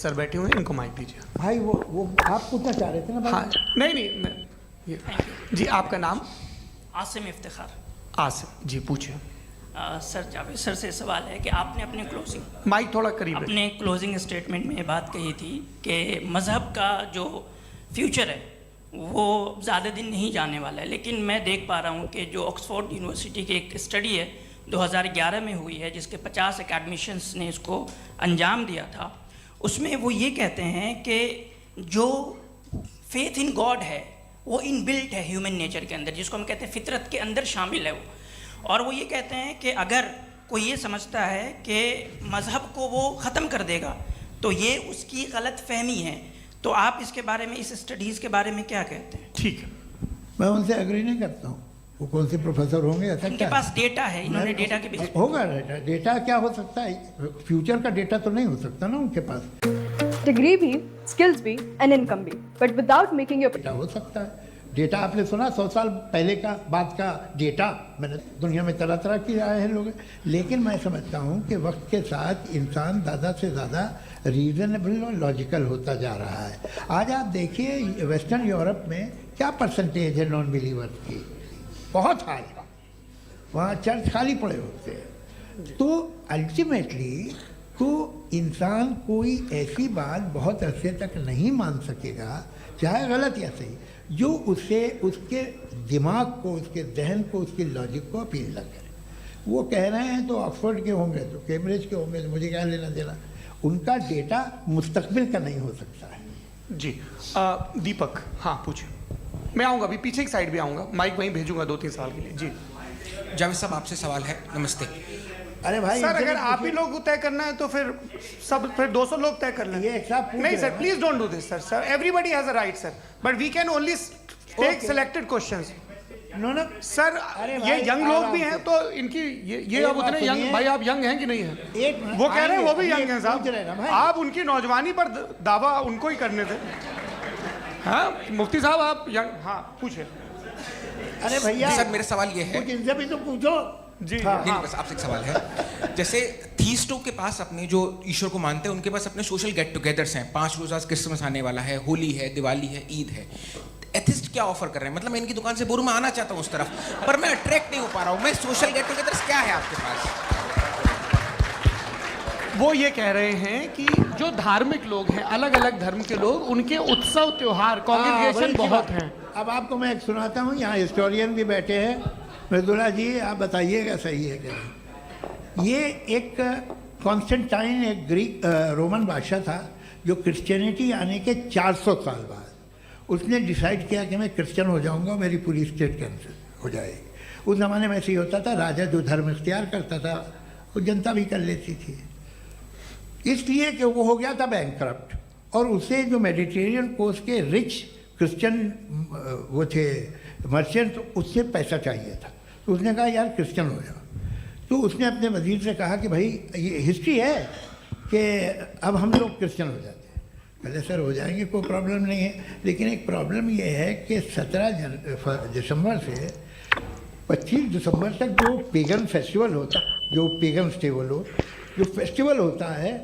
Sir बैठे हुए हैं, इनको माइक दीजिए। भाई वो आप पूछना चाह रहे थे ना भाई? हाँ, नहीं जी, आपका नाम? आसिम इफ्तिखार। आसिम जी, पूछिए। सर, जावेद सर से सवाल है कि आपने माइक थोड़ा करीब है। अपने क्लोजिंग स्टेटमेंट में बात कही थी कि मज़हब का जो फ्यूचर है वो ज़्यादा दिन नहीं जाने वाला है, लेकिन मैं देख पा रहा हूँ कि जो ऑक्सफोर्ड यूनिवर्सिटी की एक स्टडी है 2011 में हुई है, जिसके 50 एकेडमिशियंस ने इसको अंजाम दिया था, उसमें वो ये कहते हैं कि जो फेथ इन गॉड है वो इनबिल्ट है ह्यूमन नेचर के अंदर, जिसको हम कहते हैं फितरत के अंदर शामिल है वो। और वो ये कहते हैं कि अगर कोई ये समझता है कि मज़हब को वो ख़त्म कर देगा तो ये उसकी गलत फहमी है। तो आप इसके बारे में, इस स्टडीज़ के बारे में क्या कहते हैं? ठीक है, मैं उनसे एग्री नहीं करता हूँ। वो कौन से प्रोफेसर होंगे ऐसा? उनके पास डेटा है, इन्होंने डेटा के बेस होगा। डेटा क्या हो सकता है? फ्यूचर का डेटा तो नहीं हो सकता ना उनके पास। डिग्री भी, स्किल्स भी एंड इनकम भी, but without making your data हो सकता है। डेटा आपने सुना 100 साल पहले का बाद का डेटा? मैंने दुनिया में तरह तरह की आए हैं लोग, लेकिन मैं समझता हूँ कि वक्त के साथ इंसान ज़्यादा से ज़्यादा रीज़नेबल और लॉजिकल होता जा रहा है। आज आप देखिए वेस्टर्न यूरोप में क्या परसेंटेज है नॉन बिलीवर्स की, बहुत हाई। वहाँ चर्च खाली पड़े होते हैं। तो अल्टीमेटली तो इंसान कोई ऐसी बात बहुत अरसे तक नहीं मान सकेगा, चाहे गलत या सही, जो उसे, उसके दिमाग को, उसके जहन को, उसके लॉजिक को अपील न करे। वो कह रहे हैं तो ऑक्सफोर्ड के होंगे तो कैम्ब्रिज के होंगे, तो मुझे क्या लेना देना? उनका डेटा मुस्तकबिल का नहीं हो सकता है। जी दीपक, हाँ पूछिए। मैं आऊँगा, अभी पीछे की साइड भी आऊँगा, माइक वहीं भेजूंगा 2-3 साल के लिए। जी जावेद साहब, आपसे सवाल है। नमस्ते। अरे भाई सर, अगर आप ही लोग तय करना है तो फिर 200 लोग तय कर लें। ये एक साहब नहीं sir, please don't do this sir. Everybody has a right sir, but we can only take selected questions. No sir, ये यंग लोग भी हैं तो इनकी ये अब उतने यंग, भाई आप यंग हैं कि नहीं हैं? वो कह रहे हैं वो भी यंग हैं साहब, आप उनकी नौजवानी पर दावा उनको ही करने थे। हाँ मुफ्ती साहब, आप यंग, हाँ पूछे। अरे भैया सर, मेरा सवाल ये है, कुछ इनसे भी तो पूछो। जी नहीं, बस आपसे एक सवाल है। जैसे थीस्टों के पास, अपने जो ईश्वर को मानते हैं, उनके पास अपने सोशल गेट टुगेदर्स हैं। 5 रोज़ा क्रिसमस आने वाला है, होली है, दिवाली है, ईद है। एथिस्ट क्या ऑफर कर रहे हैं? मतलब मैं इनकी दुकान से बोलूं, मैं आना चाहता हूं उस तरफ, पर मैं अट्रैक्ट नहीं हो पा रहा हूं। मैं सोशल गेट टुगेदर्स क्या है आपके पास? वो ये कह रहे हैं कि जो धार्मिक लोग हैं, अलग अलग धर्म के लोग, उनके उत्सव त्योहार, कॉन्ग्रेगेशन बहुत हैं। अब आपको मैं एक सुनाता हूँ, यहाँ हिस्टोरियन भी बैठे हैं। मृदुला जी, आप बताइएगा सही है कि नहीं। ये एक कॉन्स्टेंटाइन, एक ग्रीक रोमन बादशाह था, जो क्रिश्चियनिटी आने के 400 साल बाद उसने डिसाइड किया कि मैं क्रिश्चियन हो जाऊंगा, मेरी पूरी स्टेट कैंसिल हो जाएगी। उस ज़माने में ऐसे ही होता था, राजा जो धर्म इख्तियार करता था वो जनता भी कर लेती थी, इसलिए कि वो हो गया था बैंकक्रप्ट। और उसे जो मेडिटेरियन कोस्ट के रिच क्रिश्चियन वो थे मर्चेंट, उससे पैसा चाहिए था। तो उसने कहा यार क्रिश्चियन हो जाओ। तो उसने अपने वजीर से कहा कि भाई ये हिस्ट्री है कि अब हम लोग क्रिश्चियन हो जाते हैं। पहले सर हो जाएंगे, कोई प्रॉब्लम नहीं है, लेकिन एक प्रॉब्लम ये है कि 17 दिसंबर से 25 दिसंबर तक जो पेगन फेस्टिवल होता, जो पेगन फेस्टिवल होता है